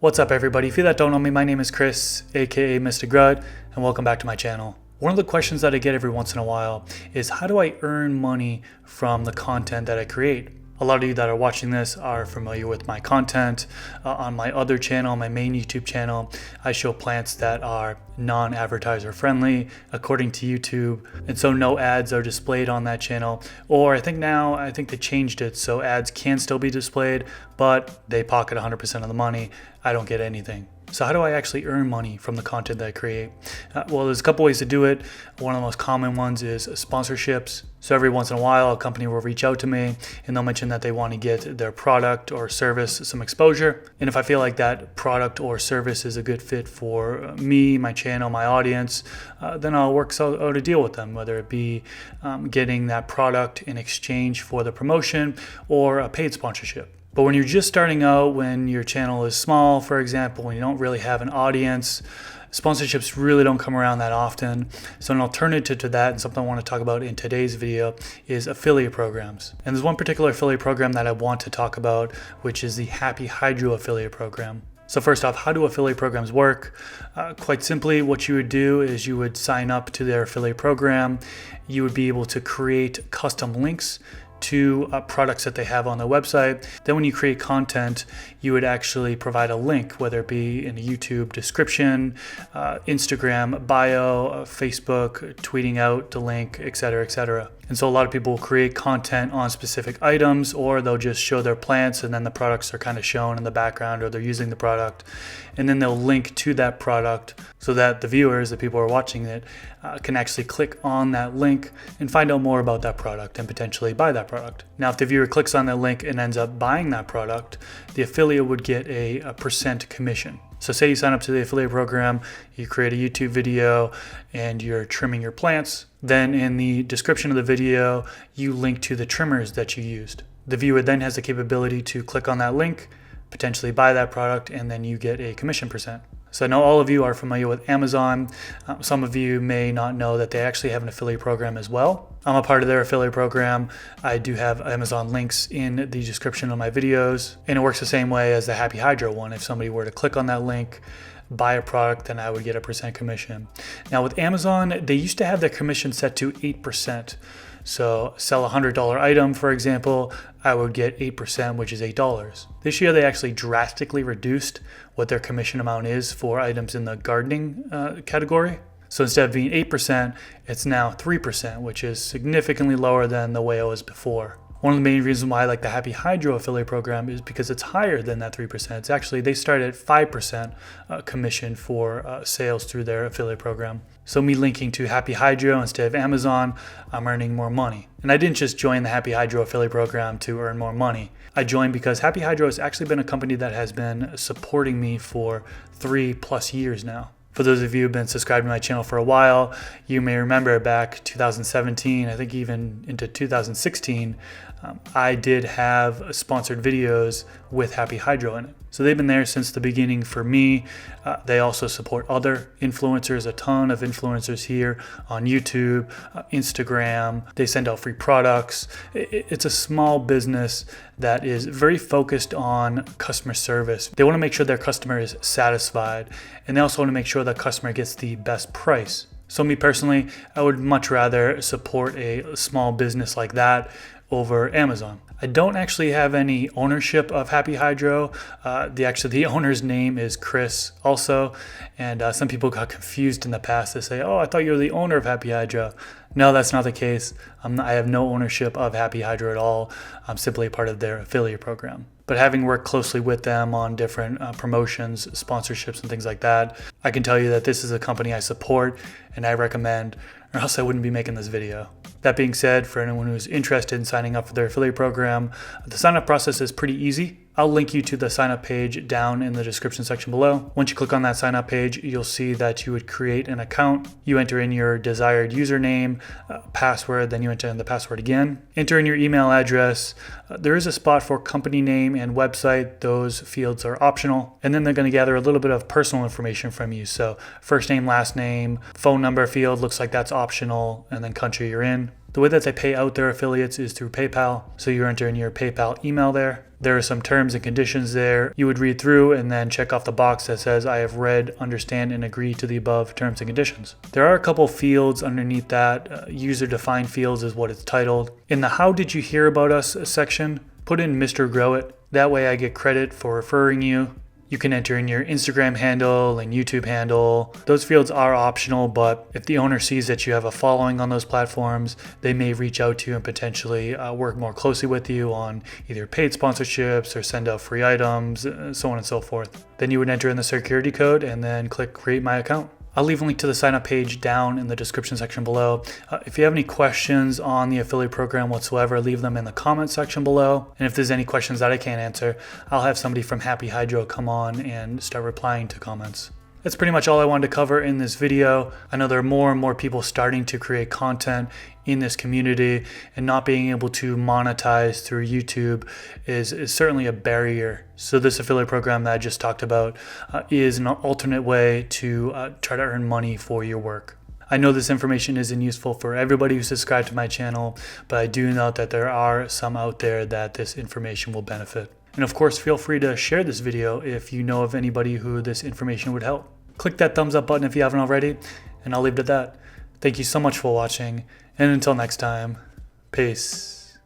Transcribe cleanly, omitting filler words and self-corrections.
What's up everybody? If you that don't know me, my name is Chris, aka Mr. Grud, and welcome back to my channel. One of the questions that I get every once in a while is how do I earn money from the content that I create? A lot of you that are watching this are familiar with my content. On my other channel, my main YouTube channel, I show plants that are non-advertiser friendly according to YouTube, and so no ads are displayed on that channel. Or I think they changed it so ads can still be displayed, but they pocket 100% of the money. I don't get anything. So how do I actually earn money from the content that I create? Well, there's a couple ways to do it. One of the most common ones is sponsorships. So every once in a while, a company will reach out to me and they'll mention that they want to get their product or service some exposure. And if I feel like that product or service is a good fit for me, my channel, my audience, then I'll work out a deal with them, whether it be getting that product in exchange for the promotion or a paid sponsorship. But when you're just starting out, when your channel is small, for example, when you don't really have an audience, sponsorships really don't come around that often. So an alternative to that, and something I want to talk about in today's video, is affiliate programs. And there's one particular affiliate program that I want to talk about, which is the Happy Hydro affiliate program. So first off, how do affiliate programs work? Quite simply, what you would do is you would sign up to their affiliate program. You would be able to create custom links to products that they have on their website. Then when you create content, you would actually provide a link, whether it be in a YouTube description, Instagram bio, Facebook, tweeting out the link, etc., etc. And so a lot of people will create content on specific items, or they'll just show their plants and then the products are kind of shown in the background, or they're using the product. And then they'll link to that product so that the viewers, the people who are watching it, can actually click on that link and find out more about that product and potentially buy that product. Now, if the viewer clicks on that link and ends up buying that product, the affiliate would get a percent commission. So say you sign up to the affiliate program, you create a YouTube video and you're trimming your plants. Then in the description of the video, you link to the trimmers that you used. The viewer then has the capability to click on that link, potentially buy that product, and then you get a commission percent. So I know all of you are familiar with Amazon. Some of you may not know that they actually have an affiliate program as well. I'm a part of their affiliate program. I do have Amazon links in the description of my videos, and it works the same way as the Happy Hydro one. If somebody were to click on that link, buy a product, then I would get a percent commission. Now with Amazon, they used to have their commission set to 8%. So sell a $100 item, for example, I would get 8%, which is $8. This year, they actually drastically reduced what their commission amount is for items in the gardening category. So instead of being 8%, it's now 3%, which is significantly lower than the way it was before. One of the main reasons why I like the Happy Hydro affiliate program is because it's higher than that 3%. It's actually, they start at 5% commission for sales through their affiliate program. So me linking to Happy Hydro instead of Amazon, I'm earning more money. And I didn't just join the Happy Hydro affiliate program to earn more money. I joined because Happy Hydro has actually been a company that has been supporting me for 3+ years now. For those of you who've been subscribed to my channel for a while, you may remember back 2017, I think even into 2016, I did have sponsored videos with Happy Hydro in it. So they've been there since the beginning for me. They also support other influencers, a ton of influencers here on YouTube, Instagram. They send out free products. It's a small business that is very focused on customer service. They want to make sure their customer is satisfied, and they also want to make sure the customer gets the best price. So me personally, I would much rather support a small business like that over Amazon. I don't actually have any ownership of Happy Hydro. The owner's name is Chris also, and some people got confused in the past. They say, oh, I thought you were the owner of Happy Hydro. No, that's not the case. I have no ownership of Happy Hydro at all. I'm simply a part of their affiliate program. But having worked closely with them on different promotions, sponsorships, and things like that, I can tell you that this is a company I support and I recommend, or else I wouldn't be making this video. That being said, for anyone who's interested in signing up for their affiliate program, the sign-up process is pretty easy. I'll link you to the sign-up page down in the description section below. Once you click on that sign-up page, you'll see that you would create an account. You enter in your desired username, password, then you enter in the password again. Enter in your email address. There is a spot for company name and website. Those fields are optional. And then they're going to gather a little bit of personal information from you. So first name, last name, phone number field, looks like that's optional, and then country you're in. The way that they pay out their affiliates is through PayPal. So you enter in your PayPal email there. There are some terms and conditions there you would read through and then check off the box that says, I have read, understand, and agree to the above terms and conditions. There are a couple fields underneath that. User-defined fields is what it's titled. In the How Did You Hear About Us section, put in Mr. Grow It. That way I get credit for referring you. You can enter in your Instagram handle and YouTube handle. Those fields are optional, but if the owner sees that you have a following on those platforms, they may reach out to you and potentially work more closely with you on either paid sponsorships or send out free items, so on and so forth. Then you would enter in the security code and then click Create My Account. I'll leave a link to the sign up page down in the description section below. If you have any questions on the affiliate program whatsoever, leave them in the comment section below. And if there's any questions that I can't answer, I'll have somebody from Happy Hydro come on and start replying to comments. That's pretty much all I wanted to cover in this video. I know there are more and more people starting to create content in this community, and not being able to monetize through YouTube is certainly a barrier. So this affiliate program that I just talked about is an alternate way to try to earn money for your work. I know this information isn't useful for everybody who's subscribed to my channel, but I do note that there are some out there that this information will benefit. And of course, feel free to share this video if you know of anybody who this information would help. Click that thumbs up button if you haven't already, and I'll leave it at that. Thank you so much for watching, and until next time, peace.